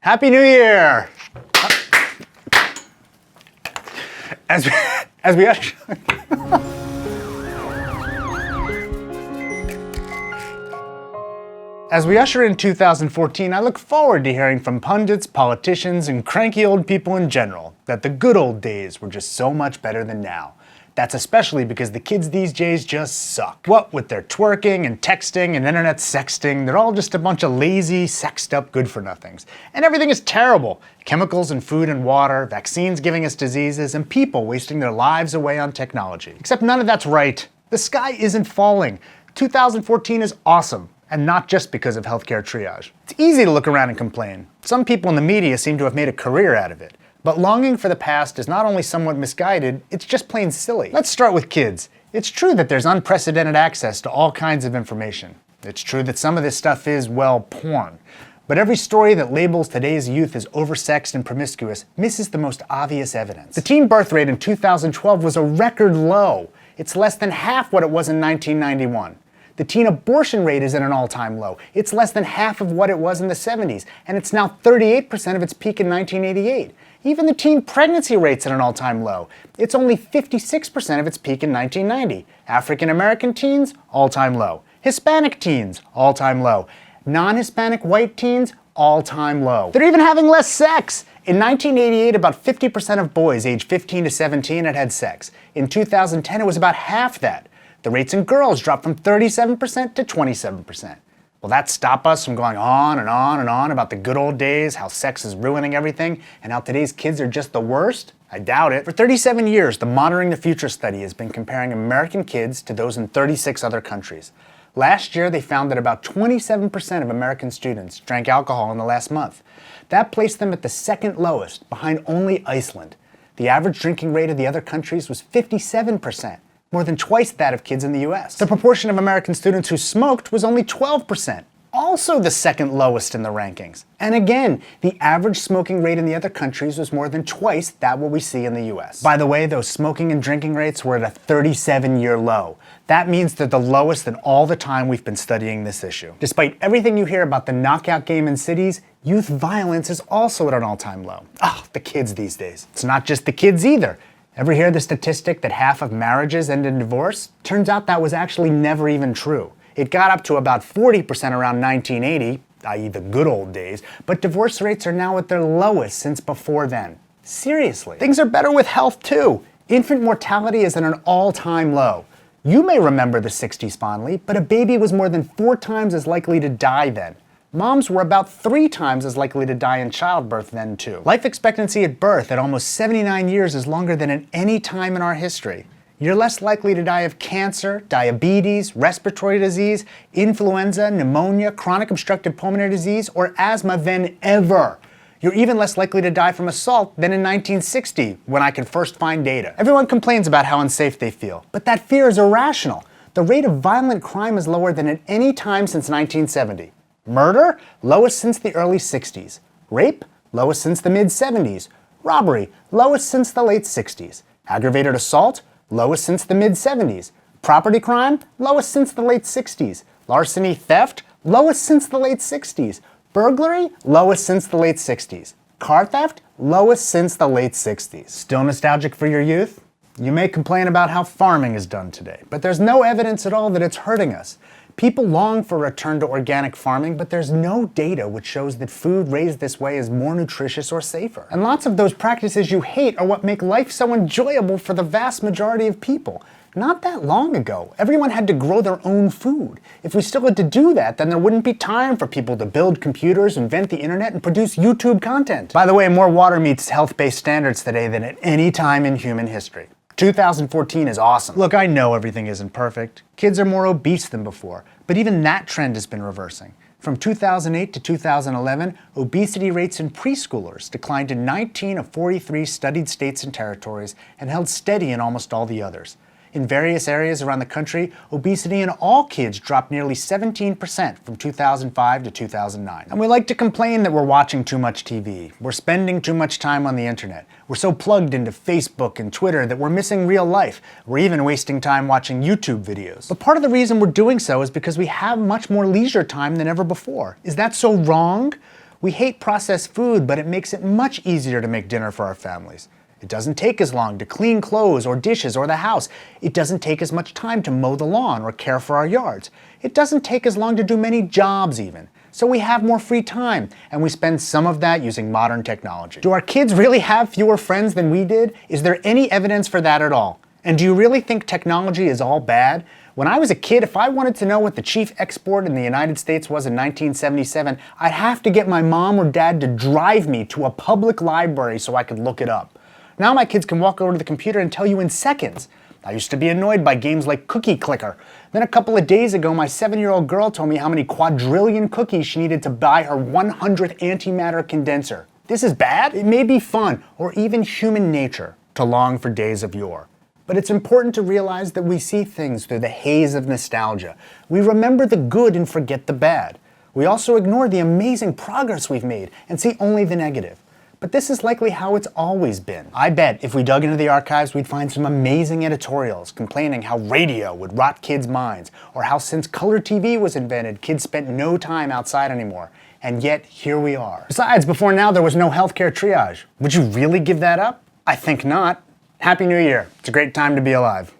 Happy New Year! As we usher in 2014, I look forward to hearing from pundits, politicians, and cranky old people in general that the good old days were just so much better than now. That's especially because the kids these days just suck. What with their twerking and texting and internet sexting, they're all just a bunch of lazy, sexed up good-for-nothings. And everything is terrible. Chemicals in food and water, vaccines giving us diseases, and people wasting their lives away on technology. Except none of that's right. The sky isn't falling. 2014 is awesome. And not just because of healthcare triage. It's easy to look around and complain. Some people in the media seem to have made a career out of it. But longing for the past is not only somewhat misguided, it's just plain silly. Let's start with kids. It's true that there's unprecedented access to all kinds of information. It's true that some of this stuff is, well, porn. But every story that labels today's youth as oversexed and promiscuous misses the most obvious evidence. The teen birth rate in 2012 was a record low. It's less than half what it was in 1991. The teen abortion rate is at an all-time low. It's less than half of what it was in the 70s, and it's now 38% of its peak in 1988. Even the teen pregnancy rate's at an all-time low. It's only 56% of its peak in 1990. African American teens, all-time low. Hispanic teens, all-time low. Non-Hispanic white teens, all-time low. They're even having less sex. In 1988, about 50% of boys aged 15 to 17 had sex. In 2010, it was about half that. The rates in girls dropped from 37% to 27%. Will that stop us from going on and on and on about the good old days, how sex is ruining everything, and how today's kids are just the worst? I doubt it. For 37 years, the Monitoring the Future study has been comparing American kids to those in 36 other countries. Last year, they found that about 27% of American students drank alcohol in the last month. That placed them at the second lowest, behind only Iceland. The average drinking rate of the other countries was 57%. More than twice that of kids in the US. The proportion of American students who smoked was only 12%, also the second lowest in the rankings. And again, the average smoking rate in the other countries was more than twice that what we see in the US. By the way, those smoking and drinking rates were at a 37-year low. That means they're the lowest in all the time we've been studying this issue. Despite everything you hear about the knockout game in cities, youth violence is also at an all-time low. The kids these days. It's not just the kids either. Ever hear the statistic that half of marriages end in divorce? Turns out that was actually never even true. It got up to about 40% around 1980, i.e. the good old days, but divorce rates are now at their lowest since before then. Seriously. Things are better with health too. Infant mortality is at an all-time low. You may remember the 60s fondly, but a baby was more than 4 times as likely to die then. Moms were about 3 times as likely to die in childbirth then too. Life expectancy at birth at almost 79 years is longer than at any time in our history. You're less likely to die of cancer, diabetes, respiratory disease, influenza, pneumonia, chronic obstructive pulmonary disease, or asthma than ever. You're even less likely to die from assault than in 1960, when I could first find data. Everyone complains about how unsafe they feel, but that fear is irrational. The rate of violent crime is lower than at any time since 1970. Murder? Lowest since the early 60s. Rape? Lowest since the mid-70s. Robbery? Lowest since the late 60s. Aggravated assault? Lowest since the mid-70s. Property crime? Lowest since the late 60s. Larceny theft? Lowest since the late 60s. Burglary? Lowest since the late 60s. Car theft? Lowest since the late 60s. Still nostalgic for your youth? You may complain about how farming is done today, but there's no evidence at all that it's hurting us. People long for a return to organic farming, but there's no data which shows that food raised this way is more nutritious or safer. And lots of those practices you hate are what make life so enjoyable for the vast majority of people. Not that long ago, everyone had to grow their own food. If we still had to do that, then there wouldn't be time for people to build computers, invent the internet, and produce YouTube content. By the way, more water meets health-based standards today than at any time in human history. 2014 is awesome. Look, I know everything isn't perfect. Kids are more obese than before, but even that trend has been reversing. From 2008 to 2011, obesity rates in preschoolers declined in 19 of 43 studied states and territories and held steady in almost all the others. In various areas around the country, obesity in all kids dropped nearly 17% from 2005 to 2009. And we like to complain that we're watching too much TV. We're spending too much time on the internet. We're so plugged into Facebook and Twitter that we're missing real life. We're even wasting time watching YouTube videos. But part of the reason we're doing so is because we have much more leisure time than ever before. Is that so wrong? We hate processed food, but it makes it much easier to make dinner for our families. It doesn't take as long to clean clothes or dishes or the house. It doesn't take as much time to mow the lawn or care for our yards. It doesn't take as long to do many jobs even. So we have more free time, and we spend some of that using modern technology. Do our kids really have fewer friends than we did? Is there any evidence for that at all? And do you really think technology is all bad? When I was a kid, if I wanted to know what the chief export in the United States was in 1977, I'd have to get my mom or dad to drive me to a public library so I could look it up. Now my kids can walk over to the computer and tell you in seconds. I used to be annoyed by games like Cookie Clicker. Then a couple of days ago, my 7-year-old girl told me how many quadrillion cookies she needed to buy her 100th antimatter condenser. This is bad? It may be fun, or even human nature, to long for days of yore. But it's important to realize that we see things through the haze of nostalgia. We remember the good and forget the bad. We also ignore the amazing progress we've made and see only the negative. But this is likely how it's always been. I bet if we dug into the archives, we'd find some amazing editorials complaining how radio would rot kids' minds, or how since color TV was invented, kids spent no time outside anymore. And yet, here we are. Besides, before now, there was no healthcare triage. Would you really give that up? I think not. Happy New Year. It's a great time to be alive.